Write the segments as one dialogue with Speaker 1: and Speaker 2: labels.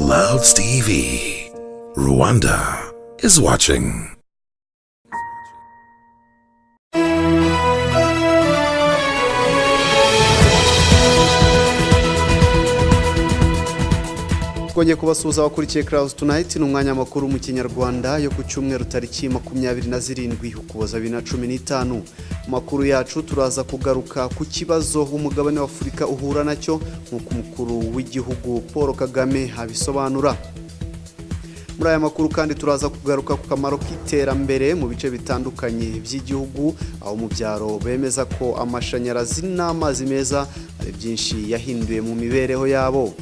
Speaker 1: loves TV. Rwanda is watching.
Speaker 2: Twongeye kubasuhuza abakurikiye Clouds Tonight ni umwanya makuru mu Kinyarwanda yo ku cyumweru tariki 27 Ukuboza 2015. Makuru yacu turaza kugaruka ku kibazo umugabane wa Afurika uhura nacyo nk'uko umukuru w'igihugu Paul Kagame abisobanura. Muri aya makuru kandi turaza kugaruka ku kamaro k'iterambere mu bice bitandukanye by'igihugu, aho mu byaro bemeza ko amashanyarazi n'amazi meza ari byinshi yahinduye mu mibereho yabo.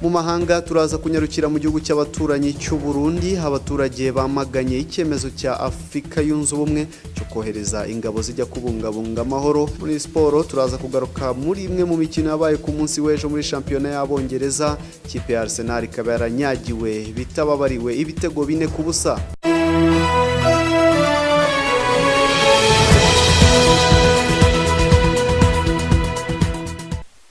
Speaker 2: Mu mahanga turaza kunyarukira mu gihugu cy'abaturanyi cy'u Burundi, abaturage bamaganye icyemezo cya Afrika yunze ubumwe cyo kohereza ingabo zijya kubungabunga amahoro. Muri sport turaza kugaruka muri imwe mu mikino yabaye ku munsi w'ejo muri shampiyona y'Abongereza, kipe ya Arsenal ikaba yaranyagiwe bitababariwe ibitego 4-0.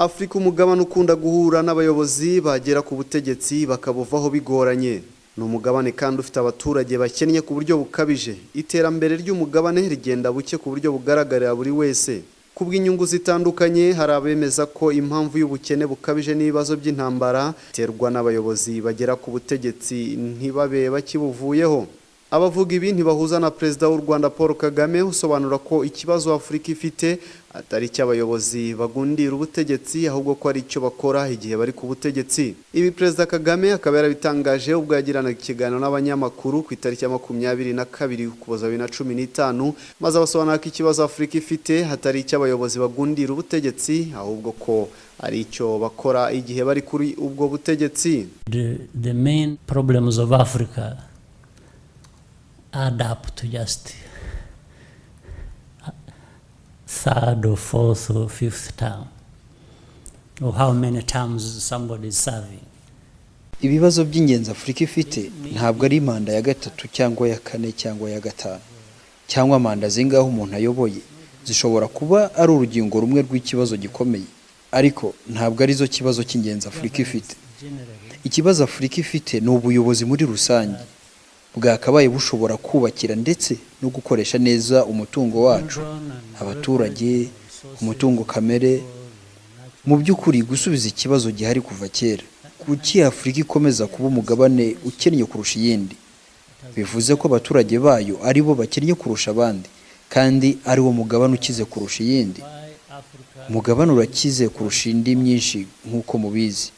Speaker 2: Afrika umugabane ukunda guhura n'abayobozi bagera ku butegetsi bakabuvaho bigoranye. Ni umugabane kandi ufite abaturage bakennye ku buryo bukabije. Iterambere ry'umugabane rigenda buke ku buryo bugaragarira buri wese. Kubw'inyungu zitandukanye hari abemeza ko impamvu y'ubukene bukabije n'ibibazo by'intambara terwa n'abayobozi bagera ku butegetsi ntibabe bakibuvuyeho. Abavuga ibi ntibahuza na Perezida w'u Rwanda Paul Kagame usobanura ko ikibazo Afrika ifite atari cy'abayobozi bagundira ubutegetsi ahubwo ko ari cyo bakora igihe bari ku butegetsi. Ibi Perezida Kagame akaba yarabitangaje ubwo yagiranaga ikiganiro n'abanyamakuru ku itariki ya 22 Ukuboza 2015, maze abasobanura ko ikibazo Afrika ifite atari cy'abayobozi bagundira ubutegetsi ahubwo ko ari cyo bakora igihe bari kuri ubwo butegetsi.
Speaker 3: The main problems of Africa add up to just third or fourth or fifth term, or how many terms somebody is serving.
Speaker 4: Ibibazo by'ingenzi Afrika ifite ntabwo ari manda ya gatatu cyangwa ya kane cyangwa ya gatanu cyangwa manda zingaho umuntu ayoboye. Zishobora kuba ari urugingo rumwe rw'ikibazo gikomeye, ariko ntabwo ari zo kibazo cy'ingenzi Afrika ifite. Ikibazo Afrika ifite ni ubuyobozi muri rusange bwakabaye bushobora kubakira ndetse no gukoresha neza umutungo wacu, abaturage, umutungo kamere. Mu by'ukuri gusubiza ikibazo gihari kuva kera, kuki Afrika ikomeza kuba umugabane ukennye kurusha iyindi? Bivuze ko abaturage bayo ari bo bakennye kurusha abandi, kandi ari wo mugabane ukize kurusha iyindi. Umugabane urakize kurusha indi myinshi nk'uko mubizi.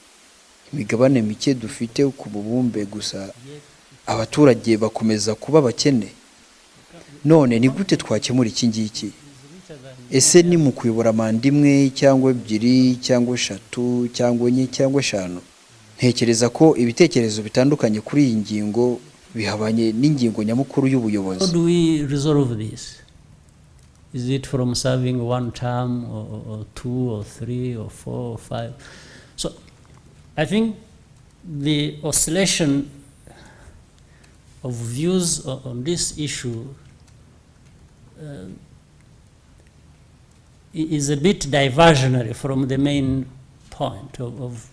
Speaker 4: Imigabane mike dufite ku bubumbe gusa abaturage bakomeza kuba bakene. None ni gute twakemura iki ngiki? Ese ni mu kuyobora manda imwe cyangwa ebyiri cyangwa eshatu cyangwa enye cyangwa eshanu? Ntekereza ko ibitekerezo bitandukanye kuri iyi ngingo bihabanye n'ingingo nyamukuru y'ubuyobozi.
Speaker 3: How do we resolve this? Is it from serving one term or two or three or four or five? So I think the oscillation of views on this issue is a bit diversionary from the main point of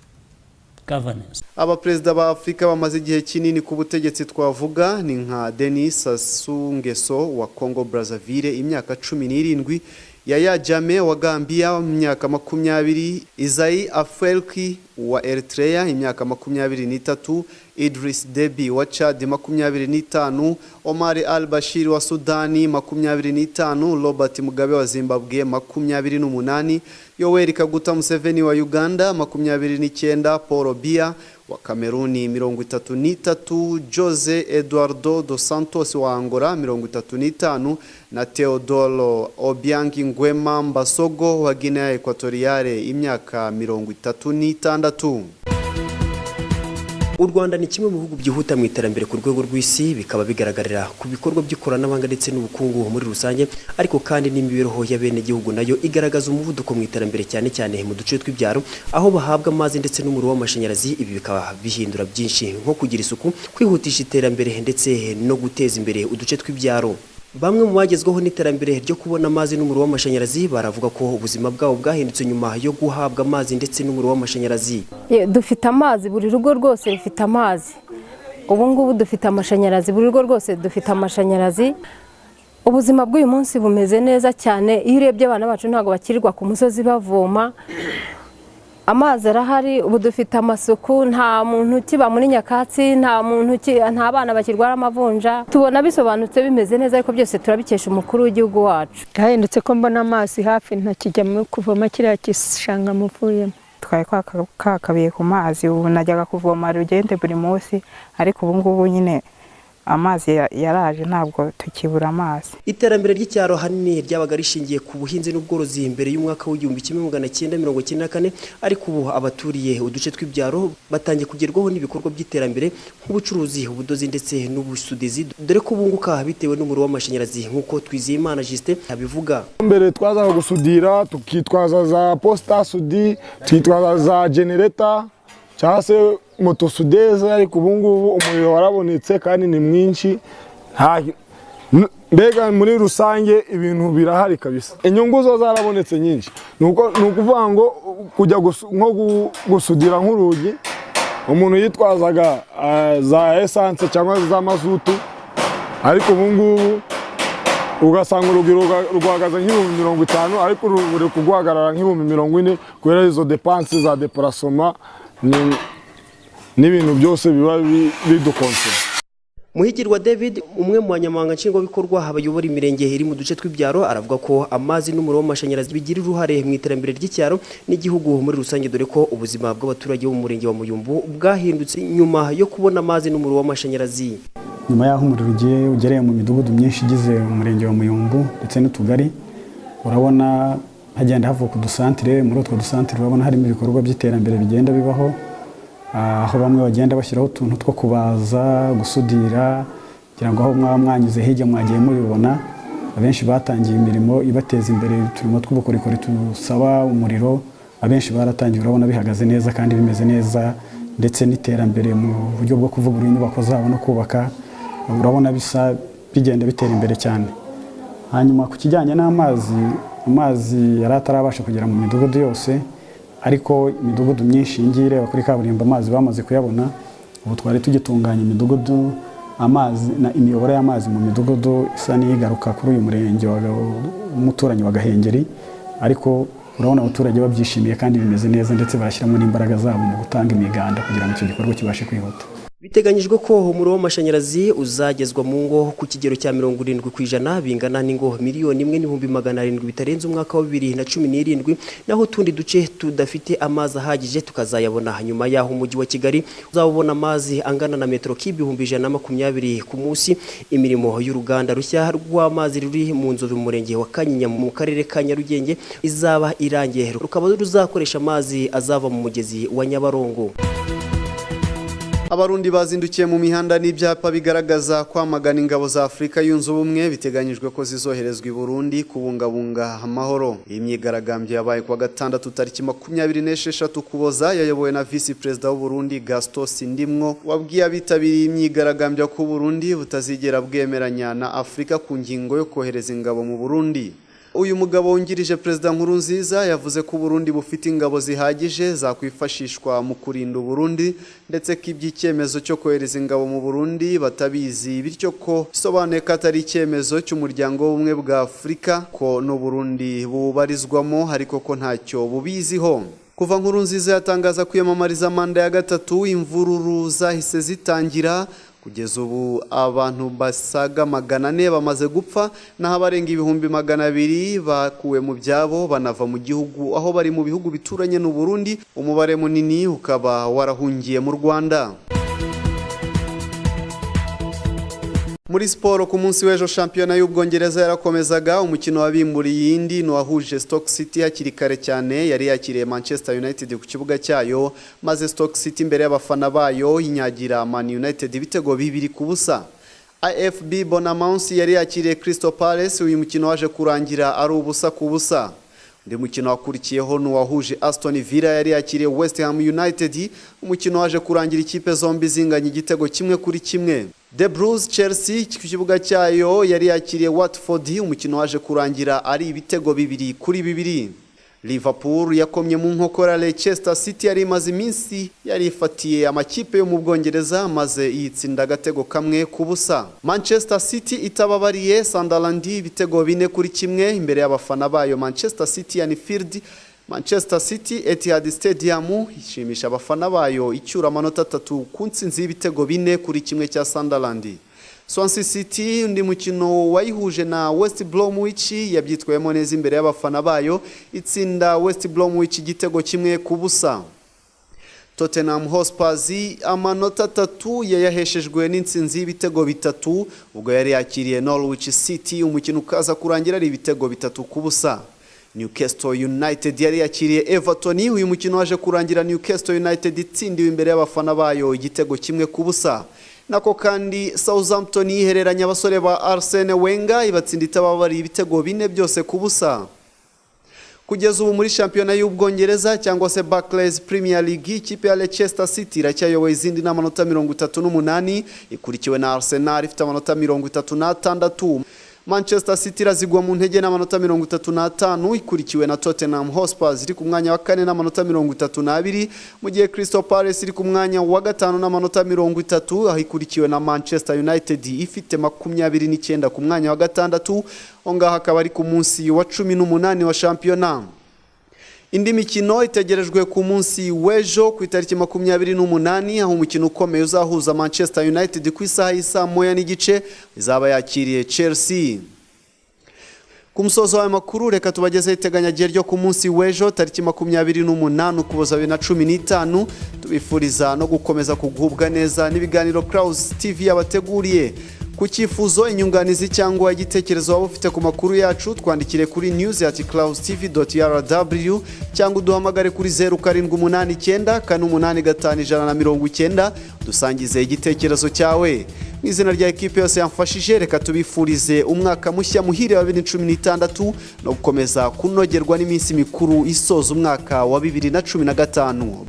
Speaker 3: governance.
Speaker 2: Abaperezida ba Afrika bamaze igihe kinini ku butegetsi twavuga ni nka Denis Sassou Nguesso wa Congo Brazzaville imyaka 17, Yaya Jammeh wa Gambia imyaka 20, Isai Afwerki wa Eritrea imyaka 23, Idris Deby wa Chad 25, Omar al-Bashir wa Sudani 25, Robert Mugabe wa Zimbabwe 28, Yoweri Kaguta Museveni wa Uganda 29, Paul Biya wa Kameruni 33, Jose Eduardo dos Santos wa Angola 35 na Teodoro Obiang Nguema Mbasogo wa Guinea Equatoriale imyaka 36.
Speaker 5: U Rwanda ni kimwe mu bihugu byihuta mu iterambere ku rwego rw'isi, bikaba bigaragarira ku bikorwa by'ikoranabuhanga ndetse n'ubukungu muri rusange, ariko kandi n'imibereho y'abene gihugu nayo igaragaza umuvuduko mu iterambere cyane cyane mu duce tw'ibyaro aho bahabwa amazi ndetse n'umuriro w'amashanyarazi. Ibi bikaba bihindura byinshi nko kugira isuku, kwihutisha iterambere ndetse no guteza imbere uduce tw'ibyaro. Bamwe mu bagezweho n'iterambere ryo kubona amazi n'umuriro w'amashanyarazi baravuga ko ubuzima bwabo bwahindutse nyuma yo guhabwa amazi ndetse n'umuriro w'amashanyarazi.
Speaker 6: Dufite amazi, buri rugo rwose rufite amazi. Ubu ngubu dufite amashanyarazi, buri rugo rwose dufite amashanyarazi. Ubuzima bw'uyu munsi bumeze neza cyane. Iyo urebye abana bacu ntabwo bakirirwa ku musozi bavoma. Amazi arahari, ubu dufite amasuku, nta muntu kiba muri nyakatsi, nta bana bakirwara amavunja. Tubona bisobanutse bimeze neza, ariko byose turabikesha umukuru w'igihugu wacu.
Speaker 7: Gahindutse ko mbona amazi hafi ntakijya kuvoma kiriya gishanga muvuyemo. Twari kwakabiye ku mazi, ubu najyaga kuvoma rugende buri munsi, ariko ubu ngubu nyine amazi yaraje ntabwo tukibura amazi.
Speaker 5: Iterambere ry'icyaro hanini ryabaga rishingiye ku buhinzi n'ubworozi imbere y'umwaka w'1994, ariko ubu abaturiye uduce tw'ibyaro batangiye kugerwaho n'ibikorwa by'iterambere nk'ubucuruzi, ubudozi ndetse n'ubusudizi, dore ko bunguka bitewe n'umuriro w'amashanyarazi nk'uko Twizeyimana Justin abivuga.
Speaker 8: Mbere twazaga gusudira tukitwaza za posta sudi, twitwaza za generator cyangwa se moto sudeze, ariko ubu ngubu umuriro warabonetse kandi ni mwinshi. Mbega muri rusange ibintu birahari kabisa, inyungu zo zarabonetse nyinshi. Ni ukuvuga ngo kujya nko gusudira nk'urugi, umuntu yitwazaga za essence cyangwa za mazutu, ariko ubu ngubu ugasanga urugi rwahagaze nk'ibihumbi 50, ariko ruri kuguhagarara nk'ibihumbi 40 kubera izo depanse za deplacement n'ibintu byose biba bidukonsoma.
Speaker 5: Muhigirwa David, umwe mu banyamabanga nshingwabikorwa abayobora imirenge iri mu duce tw'ibyaro, aravuga ko amazi n'umuriro w'amashanyarazi bigira uruhare mu iterambere ry'icyaro n'igihugu muri rusange, dore ko ubuzima bw'abaturage bo mu murenge wa Muyumbu bwahindutse nyuma yo kubona amazi n'umuriro w'amashanyarazi.
Speaker 9: Nyuma y'aho umuriro ugereye mu midugudu myinshi igize umurenge wa Muyumbu ndetse n'utugari, urabona hagenda havuka udusantire. Muri utwo dusantire urabona harimo ibikorwa by'iterambere bigenda bibaho, aho bamwe bagenda bashyiraho utuntu two kubaza, gusudira, kugira ngo aho mwanyuze hirya mwagiye mubibona. Abenshi batangiye imirimo ibateza imbere, turimo tw'ubukorikori tusaba umuriro, abenshi baratangiye, urabona bihagaze neza kandi bimeze neza, ndetse n'iterambere mu buryo bwo kuvugurura inyubako zabo no kubaka, urabona bisa bigenda bitera imbere cyane. Hanyuma ku kijyanye n'amazi, amazi yari atarabasha kugera mu midugudu yose, ariko imidugudu myinshi ingire kuri kaburimbo amazi bamaze kuyabona. Ubu twari tugitunganya imidugudu, amazi na imiyoboro y'amazi mu midugudu isa n'igaruka kuri uyu murenge w'umuturanyi wa Gahengeri, ariko urabona abaturage babyishimiye kandi bimeze neza, ndetse barashyiramo n'imbaraga zabo mu gutanga imiganda kugira ngo icyo gikorwa kibashe kwihuta.
Speaker 5: Biteganyijwe ko umuriro w'amashanyarazi uzagezwa mu ngo ku kigero cya 70%, bingana n'ingo 1,700,000 bitarenze umwaka wa 2017, naho tundi duce tudafite amazi ahagije tukazayabona nyuma y'aho umujyi wa Kigali uzabona amazi angana na metero kibi 120 ku munsi. Imirimo y'uruganda rushya rw'amazi ruri mu Nzove mu murenge wa Kanyinya mu karere ka Nyarugenge izaba irangiye, rukaba ruzakoresha amazi azava mu mugezi wa Nyabarongo.
Speaker 2: Abarundi bazindukiye mu mihanda n'ibyapa bigaragaza kwamagana ingabo za Afrika yunze ubumwe, biteganyijwe ko zizoherezwa i Burundi kubungabunga amahoro. Iyi myigaragambyo yabaye kuwa gatandatu tariki 26 Ukuboza, yayobowe na Vice President w'u Burundi Gaston Sindimwo, wabwiye abitabiriye imyigaragambyo ko Burundi butazigera bwemeranya na Afrika ku ngingo yo kohereza ingabo mu Burundi. Uyu mugabo wungirije President Nkurunziza yavuze ko Burundi bufite ingabo zihagije zakwifashishwa mu kurinda Burundi, ndetse ko iby'icyemezo cyo kohereza ingabo mu Burundi batabizi, bityo ko bisobanuye ko atari icyemezo cy'umuryango w'ubumwe bwa Afurika, ko no Burundi bubarizwamo ariko ko ntacyo bubiziho. Kuva Nkurunziza yatangaza kwiyamamariza manda ya gatatu, imvururu zahise zitangira. Kugeza ubu abantu basaga 400 bamaze gupfa, naho abarenga 200,000 bakuwe mu byabo banava mu gihugu, aho bari mu bihugu bituranye n'u Burundi. Umubare munini ukaba warahungiye mu Rwanda. Muri siporo, ku munsi w'ejo shampiyona y'Ubwongereza yarakomezaga. Umukino wabimburiye iyindi n'uwahuje Stoke City hakiri kare cyane, yari yakiriye Manchester United ku kibuga cyayo, maze Stoke City imbere y'abafana bayo inyagira Man United ibitego 2-0. AFB Bournemouth yari yakiriye Crystal Palace, uyu mukino waje kurangira ari ubusa ku busa. Undi mukino wakurikiyeho n'uwahuje Aston Villa yari yakiriye West Ham United, umukino waje kurangira ikipe zombi zinganya igitego 1-1. The Blues Chelsea ku kibuga cyayo yari yakiriye Watford, umukino waje kurangira ari ibitego 2-2. Liverpool yakomye mu nkokora Leicester City yari imaze iminsi yari ifatiye amakipe yo mu Bwongereza maze yitsinda agatego kamwe ku busa. Manchester City itababariye Sunderland ibitego 4-1 imbere y'abafana bayo Manchester City Anfield. Manchester City Etihad Stadium ishimisha abafana bayo icyura amanota 3 ku ntsinzi y'ibitego 4-1 cya Sunderland. Swansea City undi mukino wayihuje na West Bromwich yabyitwayemo neza imbere y'abafana bayo itsinda West Bromwich igitego 1 ku busa. Tottenham Hotspur amanota 3 yayaheshejwe n'intsinzi y'ibitego 3 ubwo yari yakiriye Norwich City, umukino ukaza kurangira ari ibitego 3 ku busa. Newcastle United yari yakiriye Everton, uyu mukino waje kurangira Newcastle United itsindiwe imbere y'abafana bayo igitego 1 ku busa. Nako kandi Southampton yihereranya abasore ba Arsene Wenger ibatsinda itababari ibitego 4 byose ku busa. Kugeza ubu muri shampiyona y'Ubwongereza cyangwa se Barclays Premier League, ikipe ya Leicester City iracyayoboye izindi n'amanota 38 ikurikiwe na Arsenal ifite amanota 36. Manchester City razigwa mu ntege n'amanota 35 ikurikiwe na Tottenham Hotspur iri ku mwanya wa 4 n'amanota 32, mu gihe Crystal Palace iri ku mwanya wa 5 n'amanota 30 aho ikurikiwe na Manchester United ifite 29 ku mwanya wa 6. Ongaha akaba ari ku munsi wa 18 wa shampiyona. Indi mikino itegerejwe ku munsi w'ejo ku itariki 28 aho umukino ukomeye uzahuza Manchester United ku isaha y'isa 1:30 izaba yakiriye Chelsea. Ku musozo wa Amakuru reka tubagezeho iteganyagihe ryo ku munsi w'ejo tariki 28 Ukuboza 2015. Tubifuriza no gukomeza kugubwa neza n'ibiganiro Clouds TV yabateguriye. Ku cyifuzo, inyunganizi cyangwa igitekerezo waba ufite ku makuru yacu twandikire kuri news@cloudstv.rw cyangwa uduhamagare kuri 0789 485 dusangize igitekerezo cyawe. Mu izina rya ekipe yose yamfashije reka tubifurize umwaka mushya muhire wa 2016 no gukomeza kunogerwa n'iminsi mikuru isoza umwaka wa 2015.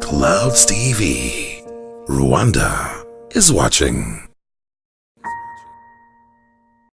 Speaker 1: Clouds TV. Rwanda is watching.